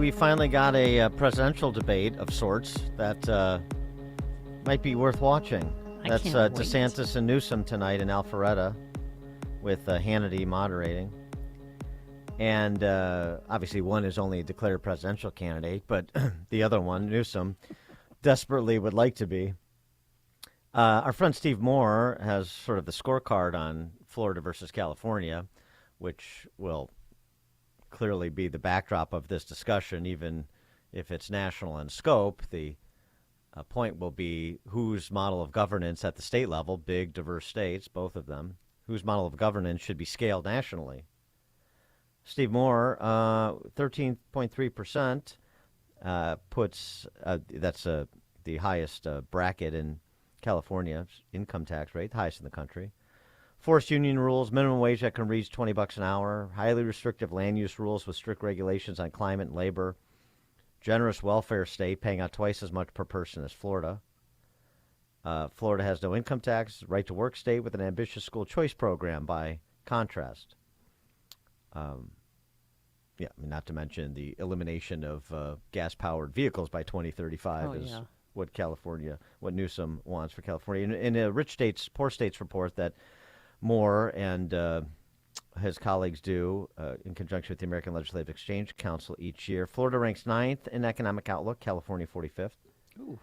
We finally got a presidential debate of sorts that might be worth watching. That's DeSantis and Newsom tonight in Alpharetta with Hannity moderating. And obviously one is only a declared presidential candidate, but the other one, Newsom, desperately would like to be. Our friend Steve Moore has sort of the scorecard on Florida versus California, which will clearly be the backdrop of this discussion, even if it's national in scope. The point will be whose model of governance at the state level, big, diverse states, both of them, whose model of governance should be scaled nationally. Steve Moore, 13.3%, puts that's the highest bracket in California income tax rate, the highest in the country. Forced union rules, minimum wage that can reach $20 an hour, highly restrictive land use rules with strict regulations on climate and labor, generous welfare state paying out twice as much per person as Florida. Florida has no income tax, right to work state with an ambitious school choice program by contrast. Not to mention the elimination of gas-powered vehicles by 2035 what Newsom wants for California. In a rich states, poor states report that Moore and his colleagues do in conjunction with the American Legislative Exchange Council each year. Florida ranks 9th in economic outlook, California 45th. Ooh.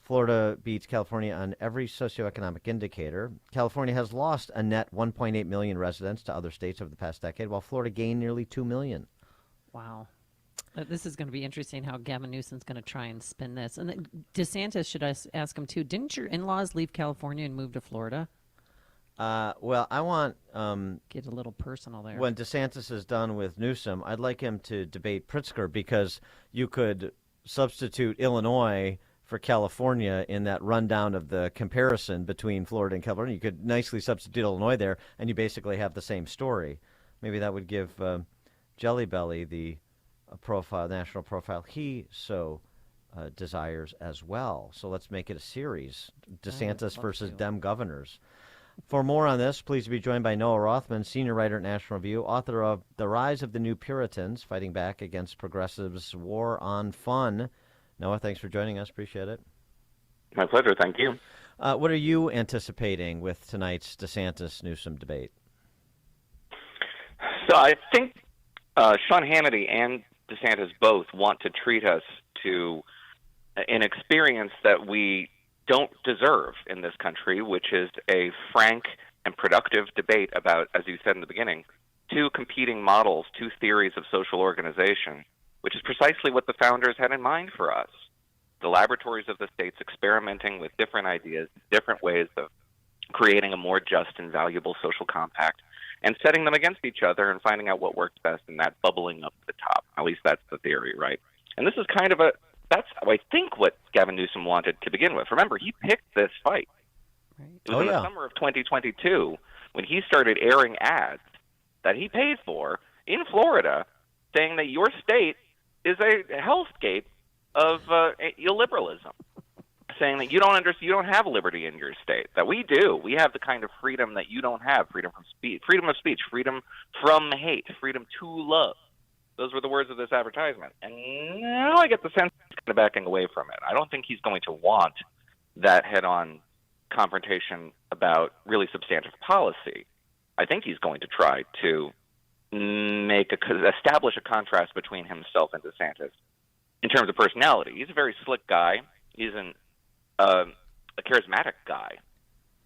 Florida beats California on every socioeconomic indicator. California has lost a net 1.8 million residents to other states over the past decade, while Florida gained nearly 2 million. Wow. This is going to be interesting how Gavin Newsom's going to try and spin this. And then DeSantis, should I ask him too, didn't your in-laws leave California and move to Florida? Well, I want... get a little personal there. When DeSantis is done with Newsom, I'd like him to debate Pritzker, because you could substitute Illinois for California in that rundown of the comparison between Florida and California. You could nicely substitute Illinois there, and you basically have the same story. Maybe that would give Jelly Belly the national profile he so desires as well. So let's make it a series, DeSantis versus Dem governors. For more on this, please be joined by Noah Rothman, senior writer at National Review, author of The Rise of the New Puritans, Fighting Back Against Progressives' War on Fun. Noah, thanks for joining us. Appreciate it. My pleasure. Thank you. What are you anticipating with tonight's DeSantis-Newsom debate? So I think Sean Hannity and DeSantis both want to treat us to an experience that we don't deserve in this country, which is a frank and productive debate about, as you said in the beginning, two competing models, two theories of social organization, which is precisely what the founders had in mind for us. The laboratories of the states experimenting with different ideas, different ways of creating a more just and valuable social compact, and setting them against each other and finding out what works best, and that bubbling up to the top. At least that's the theory, right? And this is kind of that's, I think, what Gavin Newsom wanted to begin with. Remember, he picked this fight. Right. It was in the summer of 2022 when he started airing ads that he paid for in Florida saying that your state is a hellscape of illiberalism, saying that you don't have liberty in your state, that we do. We have the kind of freedom that you don't have, freedom of speech, freedom from hate, freedom to love. Those were the words of this advertisement. And now I get the sense he's kind of backing away from it. I don't think he's going to want that head-on confrontation about really substantive policy. I think he's going to try to establish a contrast between himself and DeSantis in terms of personality. He's a very slick guy. He's a charismatic guy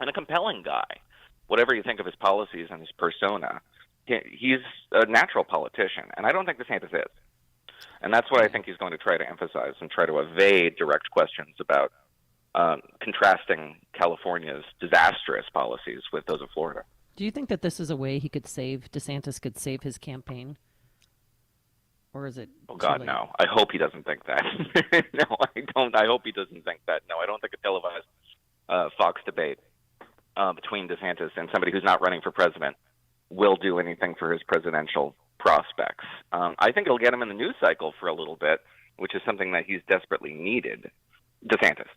and a compelling guy. Whatever you think of his policies and his persona, he's a natural politician, and I don't think DeSantis is. And that's what I think he's going to try to emphasize and try to evade direct questions about contrasting California's disastrous policies with those of Florida. Do you think that this is a way DeSantis could save his campaign? Or is it? Oh, God, no. I hope he doesn't think that. No, I don't. I hope he doesn't think that. No, I don't think a televised Fox debate between DeSantis and somebody who's not running for president will do anything for his presidential prospects. I think it'll get him in the news cycle for a little bit, which is something that he's desperately needed, DeSantis.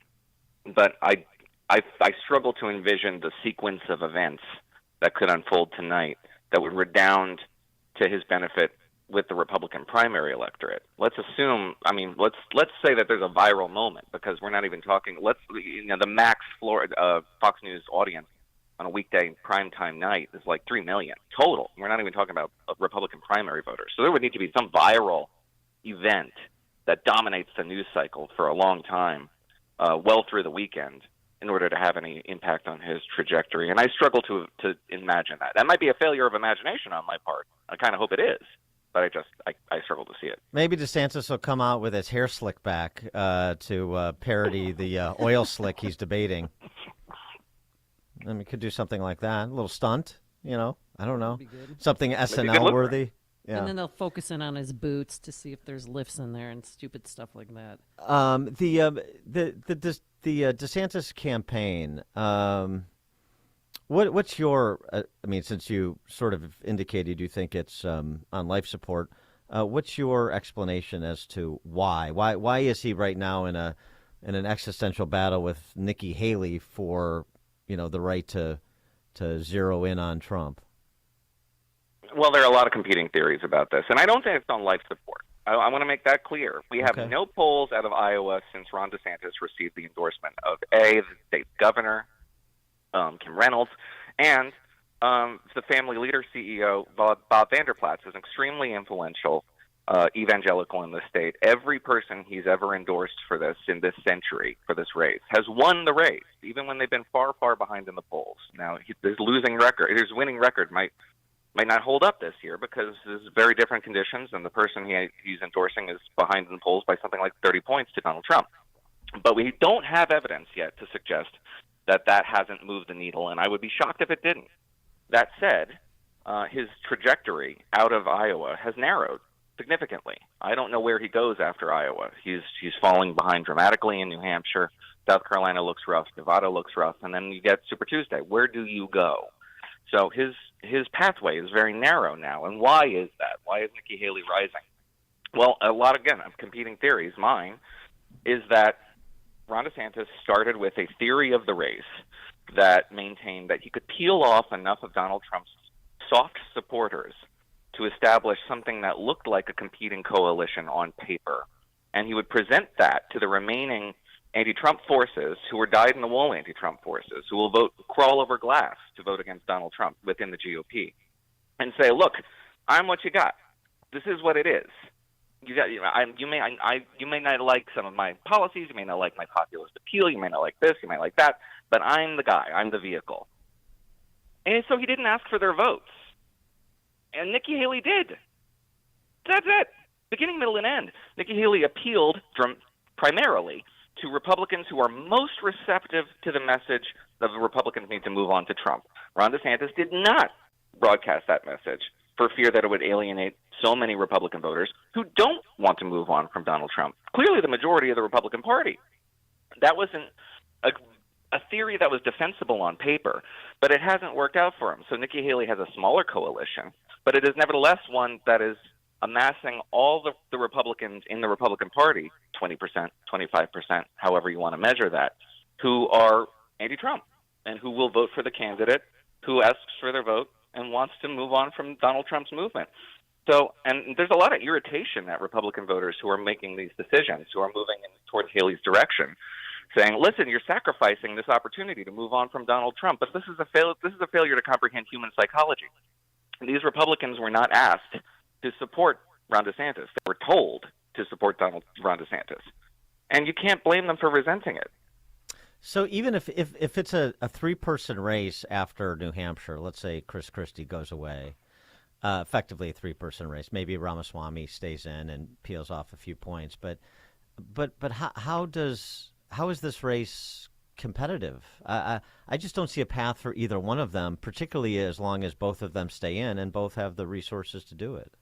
But I struggle to envision the sequence of events that could unfold tonight that would redound to his benefit with the Republican primary electorate. Let's assume, let's say that there's a viral moment, because we're not even talking, the max Fox News audience on a weekday primetime night is like 3 million total. We're not even talking about Republican primary voters. So there would need to be some viral event that dominates the news cycle for a long time, well through the weekend, in order to have any impact on his trajectory. And I struggle to imagine that. That might be a failure of imagination on my part. I kind of hope it is, but I struggle to see it. Maybe DeSantis will come out with his hair slick back to parody the oil slick he's debating. I mean, could do something like that. A little stunt, I don't know. Something SNL worthy. Yeah. And then they'll focus in on his boots to see if there's lifts in there and stupid stuff like that. The DeSantis campaign. What's your? Since you sort of indicated you think it's on life support, what's your explanation as to why? Why is he right now in an existential battle with Nikki Haley for the right to zero in on Trump? Well, there are a lot of competing theories about this, and I don't think it's on life support. I want to make that clear. We have no polls out of Iowa since Ron DeSantis received the endorsement of the state's governor, Kim Reynolds, and the Family Leader CEO, Bob Vanderplaats, is an extremely influential evangelical in the state. Every person he's ever endorsed for this in this century, for this race, has won the race, even when they've been far, far behind in the polls. Now, his winning record might not hold up this year because there's very different conditions, and the person he's endorsing is behind in the polls by something like 30 points to Donald Trump. But we don't have evidence yet to suggest that hasn't moved the needle, and I would be shocked if it didn't. That said, his trajectory out of Iowa has narrowed significantly. I don't know where he goes after Iowa. He's falling behind dramatically in New Hampshire. South Carolina looks rough. Nevada looks rough. And then you get Super Tuesday. Where do you go? So his pathway is very narrow now. And why is that? Why is Nikki Haley rising? Well, a lot, again, of competing theories. Mine is that Ron DeSantis started with a theory of the race that maintained that he could peel off enough of Donald Trump's soft supporters to establish something that looked like a competing coalition on paper. And he would present that to the remaining anti-Trump forces, who are dyed-in-the-wool anti-Trump forces, who will crawl over glass to vote against Donald Trump within the GOP, and say, look, I'm what you got. This is what it is. You may not like some of my policies, you may not like my populist appeal, you may not like this, you may like that, but I'm the guy, I'm the vehicle. And so he didn't ask for their votes. And Nikki Haley did. That's it. Beginning, middle, and end. Nikki Haley appealed primarily to Republicans who are most receptive to the message that the Republicans need to move on to Trump. Ron DeSantis did not broadcast that message for fear that it would alienate so many Republican voters who don't want to move on from Donald Trump. Clearly the majority of the Republican Party. That wasn't a theory that was defensible on paper, but it hasn't worked out for him. So Nikki Haley has a smaller coalition, but it is nevertheless one that is amassing all the Republicans in the Republican Party, 20%, 25%, however you want to measure that, who are anti-Trump and who will vote for the candidate who asks for their vote and wants to move on from Donald Trump's movement. So, and there's a lot of irritation at Republican voters who are making these decisions, who are moving towards Haley's direction, saying, listen, you're sacrificing this opportunity to move on from Donald Trump, but this is a failure to comprehend human psychology. These Republicans were not asked to support Ron DeSantis. They were told to support Ron DeSantis. And you can't blame them for resenting it. So even if it's a three-person race after New Hampshire, let's say Chris Christie goes away, effectively a three-person race, maybe Ramaswamy stays in and peels off a few points, but how is this race competitive? I just don't see a path for either one of them, particularly as long as both of them stay in and both have the resources to do it.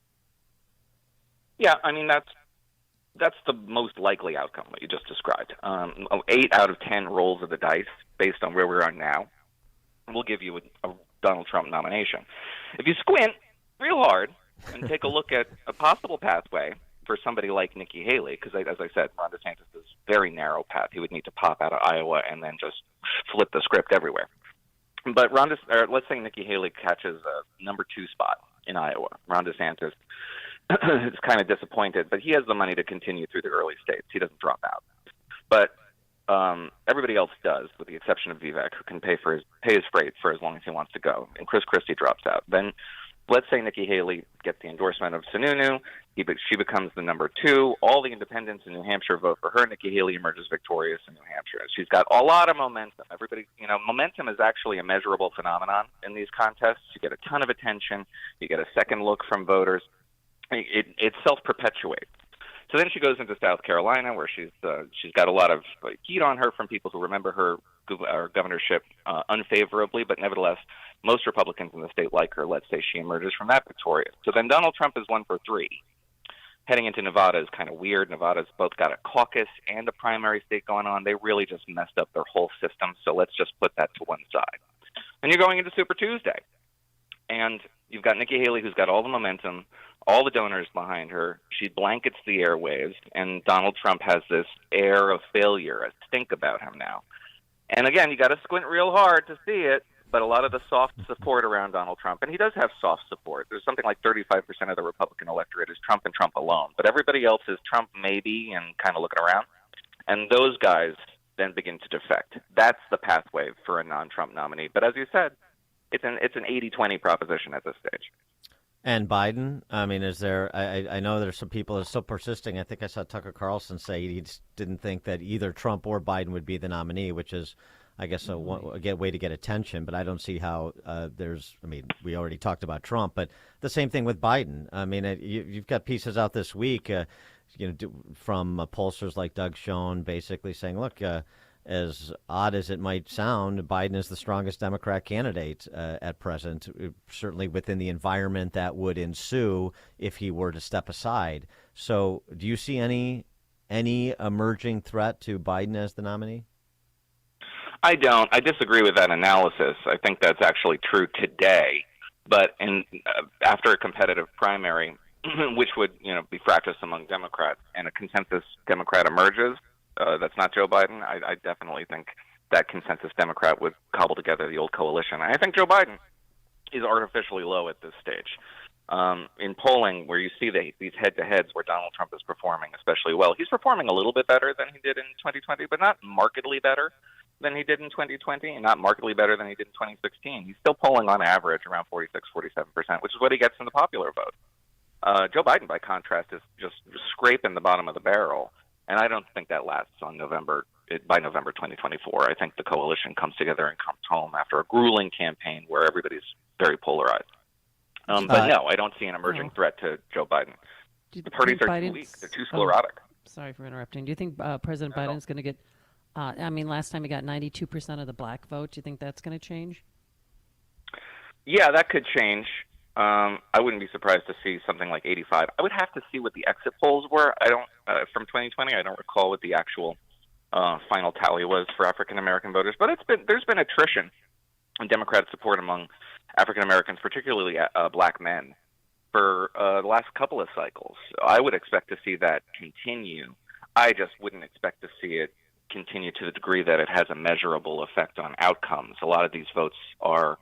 Yeah, I mean, that's the most likely outcome, what you just described. 8 out of 10 rolls of the dice, based on where we are now, will give you a Donald Trump nomination. If you squint real hard and take a look at a possible pathway for somebody like Nikki Haley, because as I said, Ron DeSantis is a very narrow path. He would need to pop out of Iowa and then just flip the script everywhere. But let's say Nikki Haley catches a number 2 spot in Iowa. Ron DeSantis is kind of disappointed, but he has the money to continue through the early states. He doesn't drop out. But everybody else does, with the exception of Vivek, who can pay his freight for as long as he wants to go. And Chris Christie drops out. Then let's say Nikki Haley gets the endorsement of Sununu. She becomes the number 2. All the independents in New Hampshire vote for her. Nikki Haley emerges victorious in New Hampshire. She's got a lot of momentum. Everybody, momentum is actually a measurable phenomenon in these contests. You get a ton of attention. You get a second look from voters. It self-perpetuates. So then she goes into South Carolina, where she's got a lot of heat on her from people who remember her governorship unfavorably, but nevertheless, most Republicans in the state like her. Let's say she emerges from that victorious. So then Donald Trump is 1 for 3. Heading into Nevada is kind of weird. Nevada's both got a caucus and a primary state going on. They really just messed up their whole system, so let's just put that to one side. And you're going into Super Tuesday. And you've got Nikki Haley, who's got all the momentum, all the donors behind her. She blankets the airwaves, and Donald Trump has this air of failure, a stink about him now. And again, you got to squint real hard to see it, but a lot of the soft support around Donald Trump, and he does have soft support. There's something like 35% of the Republican electorate is Trump and Trump alone, but everybody else is Trump maybe and kind of looking around. And those guys then begin to defect. That's the pathway for a non-Trump nominee. But as you said, it's an 80-20 proposition at this stage. And Biden, I mean, is there? I know there's some people that are still persisting. I think I saw Tucker Carlson say he didn't think that either Trump or Biden would be the nominee, which is, I guess, a way to get attention. But I don't see how there's. I mean, we already talked about Trump, but the same thing with Biden. I mean, you've got pieces out this week, from pollsters like Doug Schoen, basically saying, look. As odd as it might sound, Biden is the strongest Democrat candidate at present, certainly within the environment that would ensue if he were to step aside. So do you see any emerging threat to Biden as the nominee? I don't. I disagree with that analysis. I think that's actually true today. But after a competitive primary, which would be practiced among Democrats, and a consensus Democrat emerges, that's not Joe Biden, I definitely think that consensus Democrat would cobble together the old coalition. I think Joe Biden is artificially low at this stage. In polling, where you see these head-to-heads where Donald Trump is performing especially well, he's performing a little bit better than he did in 2020, but not markedly better than he did in 2020, and not markedly better than he did in 2016. He's still polling on average around 46, 47%, which is what he gets in the popular vote. Joe Biden, by contrast, is just scraping the bottom of the barrel. And I don't think that lasts on by November 2024. I think the coalition comes together and comes home after a grueling campaign where everybody's very polarized. But no, I don't see an emerging threat to Joe Biden. The parties are too weak. They're too sclerotic. Sorry for interrupting. Do you think President Biden's going to get, last time he got 92% of the black vote. Do you think that's going to change? Yeah, that could change. I wouldn't be surprised to see something like 85. I would have to see what the exit polls were. I don't from 2020. I don't recall what the actual final tally was for African American voters. But there's been attrition in Democrat support among African Americans, particularly black men, for the last couple of cycles. I would expect to see that continue. I just wouldn't expect to see it continue to the degree that it has a measurable effect on outcomes. A lot of these votes are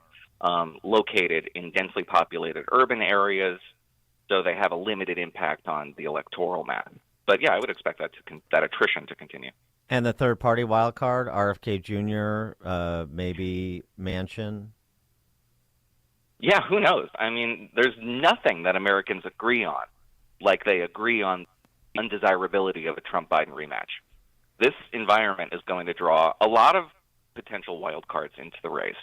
located in densely populated urban areas, so they have a limited impact on the electoral map. But yeah, I would expect that attrition to continue. And the third-party wild card, RFK Jr., maybe Manchin? Yeah, who knows? I mean, there's nothing that Americans agree on like they agree on the undesirability of a Trump-Biden rematch. This environment is going to draw a lot of potential wild cards into the race.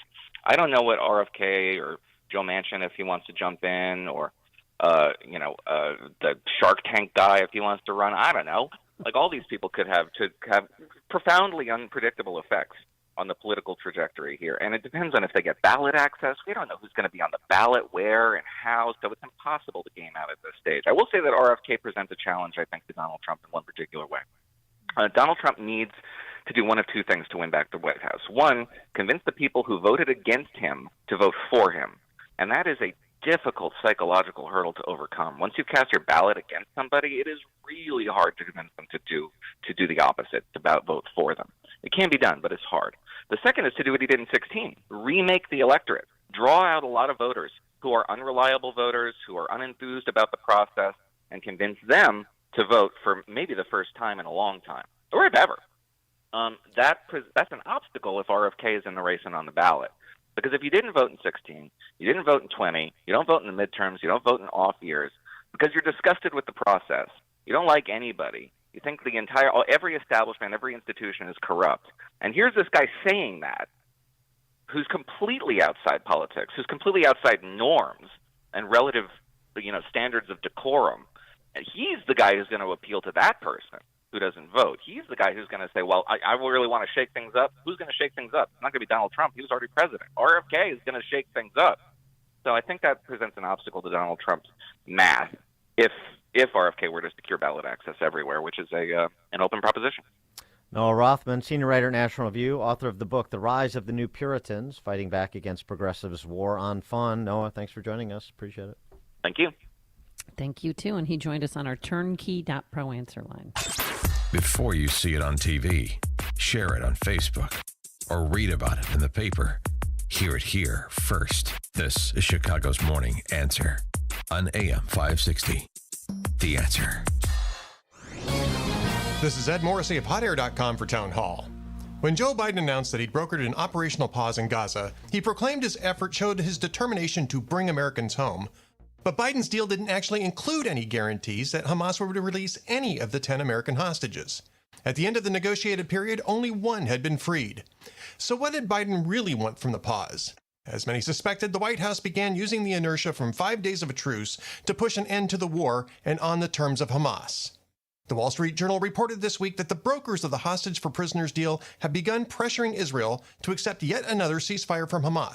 I don't know what RFK or Joe Manchin, if he wants to jump in, or the Shark Tank guy, if he wants to run. I don't know. Like, all these people could have profoundly unpredictable effects on the political trajectory here, and it depends on if they get ballot access. We don't know who's going to be on the ballot, where, and how, so it's impossible to game out at this stage. I will say that RFK presents a challenge, I think, to Donald Trump in one particular way. Donald Trump needs to do one of two things to win back the White House. One, convince the people who voted against him to vote for him. And that is a difficult psychological hurdle to overcome. Once you cast your ballot against somebody, it is really hard to convince them to do the opposite, to vote for them. It can be done, but it's hard. The second is to do what he did in 2016, remake the electorate, draw out a lot of voters who are unreliable voters, who are unenthused about the process, and convince them to vote for maybe the first time in a long time, or if ever. That's an obstacle if RFK is in the race and on the ballot. Because if you didn't vote in 16, you didn't vote in 20, you don't vote in the midterms, you don't vote in off years, because you're disgusted with the process. You don't like anybody. You think every establishment, every institution is corrupt. And here's this guy saying that, who's completely outside politics, who's completely outside norms and relative, standards of decorum. And he's the guy who's going to appeal to that person who doesn't vote. He's the guy who's going to say, well, I really want to shake things up. Who's going to shake things up? It's not going to be Donald Trump. He was already president. RFK is going to shake things up. So I think that presents an obstacle to Donald Trump's math if RFK were to secure ballot access everywhere, which is an open proposition. Noah Rothman, senior writer at National Review, author of the book The Rise of the New Puritans, Fighting Back Against Progressives' War on Fun. Noah, thanks for joining us. Appreciate it. Thank you. Thank you, too. And he joined us on our turnkey.pro answer line. Before you see it on TV, share it on Facebook, or read about it in the paper. Hear it here first. This is Chicago's Morning Answer on AM 560. The Answer. This is Ed Morrissey of HotAir.com for Town Hall. When Joe Biden announced that he'd brokered an operational pause in Gaza, he proclaimed his effort showed his determination to bring Americans home. But Biden's deal didn't actually include any guarantees that Hamas would release any of the 10 American hostages. At the end of the negotiated period, only one had been freed. So what did Biden really want from the pause? As many suspected, the White House began using the inertia from 5 days of a truce to push an end to the war and on the terms of Hamas. The Wall Street Journal reported this week that the brokers of the hostage for prisoners deal have begun pressuring Israel to accept yet another ceasefire from Hamas.